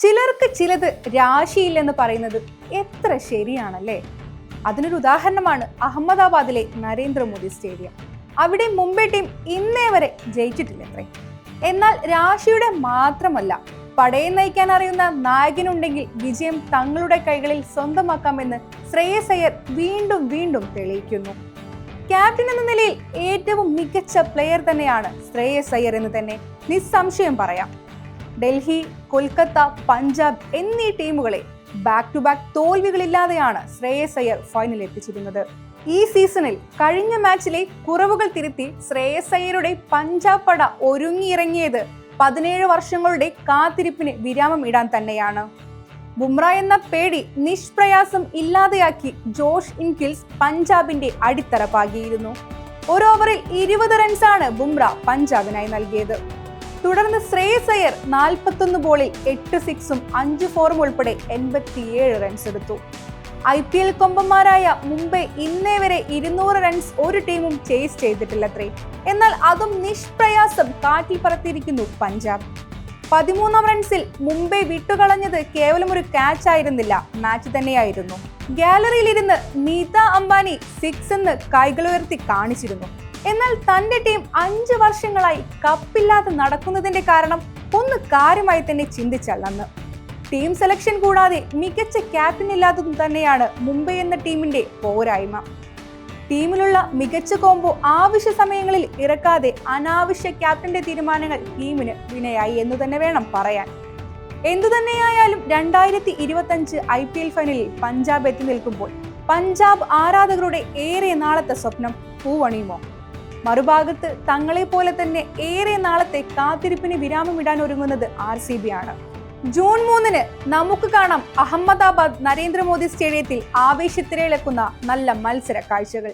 ചിലർക്ക് ചിലത് രാശിയില്ലെന്ന് പറയുന്നത് എത്ര ശരിയാണല്ലേ. അതിനൊരു ഉദാഹരണമാണ് അഹമ്മദാബാദിലെ നരേന്ദ്രമോദി സ്റ്റേഡിയം. അവിടെ മുംബൈ ടീം ഇന്നേ വരെ ജയിച്ചിട്ടില്ലത്രേ. എന്നാൽ രാശിയുടെ മാത്രമല്ല, പടയെ നയിക്കാൻ അറിയുന്ന നായകനുണ്ടെങ്കിൽ വിജയം തങ്ങളുടെ കൈകളിൽ സ്വന്തമാക്കാമെന്ന് ശ്രേയസ് അയ്യർ വീണ്ടും വീണ്ടും തെളിയിക്കുന്നു. ക്യാപ്റ്റൻ എന്ന നിലയിൽ ഏറ്റവും മികച്ച പ്ലെയർ തന്നെയാണ് ശ്രേയസ് അയ്യർ എന്ന് തന്നെ നിസ്സംശയം പറയാം. ഡൽഹി, കൊൽക്കത്ത, പഞ്ചാബ് എന്നീ ടീമുകളെ ബാക്ക് ടു ബാക്ക് തോൽവികളില്ലാതെയാണ് ശ്രേയസ് അയ്യർ ഫൈനൽ എത്തിച്ചിരുന്നത്. ഈ സീസണിൽ കഴിഞ്ഞ മാച്ചിലെ കുറവുകൾ തിരുത്തി ശ്രേയസ് അയ്യരുടെ പഞ്ചാബ് പട ഒരുങ്ങിയിറങ്ങിയത് 17 വർഷങ്ങളുടെ കാത്തിരിപ്പിന് വിരാമം ഇടാൻ തന്നെയാണ്. ബുംറ എന്ന പേടി നിഷ്പ്രയാസം ഇല്ലാതെയാക്കി ജോഷ് ഇൻകിൽസ് പഞ്ചാബിന്റെ അടിത്തറ പാകിയിരുന്നു. ഒരു ഓവറിൽ 20 റൺസാണ് ബുംറ പഞ്ചാബിനായി നൽകിയത്. തുടർന്ന് ശ്രേയസ് അയ്യർ 41 ബോളിൽ 8 സിക്സും 5 ഫോറും ഉൾപ്പെടെ 87 റൺസ് എടുത്തു. IPL കൊമ്പന്മാരായ മുംബൈ ഇന്നേ വരെ 200 റൺസ് ഒരു ടീമും ചേസ് ചെയ്തിട്ടില്ലത്രേ. എന്നാൽ അതും നിഷ്പ്രയാസം കാറ്റിൽ പറത്തിയിരിക്കുന്നു പഞ്ചാബ്. 13ാം റൺസിൽ മുംബൈ വിട്ടുകളഞ്ഞത് കേവലം ഒരു ക്യാച്ച് ആയിരുന്നില്ല, മാച്ച് തന്നെയായിരുന്നു. ഗാലറിയിലിരുന്ന് നീത അംബാനി 6 എന്ന് കൈകളുയർത്തി കാണിച്ചിരുന്നു. എന്നാൽ തന്റെ ടീം 5 വർഷങ്ങളായി കപ്പില്ലാതെ നടക്കുന്നതിന്റെ കാരണം ഒന്ന് കാര്യമായി തന്നെ ചിന്തിച്ചാൽ അന്ന് ടീം സെലക്ഷൻ കൂടാതെ മികച്ച ക്യാപ്റ്റൻ ഇല്ലാത്തതും തന്നെയാണ് മുംബൈ എന്ന ടീമിന്റെ പോരായ്മ. ടീമിലുള്ള മികച്ച കോംബോ ആവശ്യ സമയങ്ങളിൽ ഇറക്കാതെ അനാവശ്യ ക്യാപ്റ്റന്റെ തീരുമാനങ്ങൾ ടീമിന് വിനയായി എന്ന് തന്നെ വേണം പറയാൻ. എന്തുതന്നെയായാലും 2025 IPL ഫൈനലിൽ പഞ്ചാബ് എത്തി നിൽക്കുമ്പോൾ പഞ്ചാബ് ആരാധകരുടെ ഏറെ നാളത്തെ സ്വപ്നം പൂവണിയുമോ? മറുഭാഗത്ത് തങ്ങളെ പോലെ തന്നെ ഏറെ നാളത്തെ കാത്തിരിപ്പിന് വിരാമമിടാൻ ഒരുങ്ങുന്നത് RCB ആണ്. ജൂൺ 3-ന് നമുക്ക് കാണാം അഹമ്മദാബാദ് നരേന്ദ്രമോദി സ്റ്റേഡിയത്തിൽ ആവേശത്തിരയിളക്കുന്ന നല്ല മത്സര കാഴ്ചകൾ.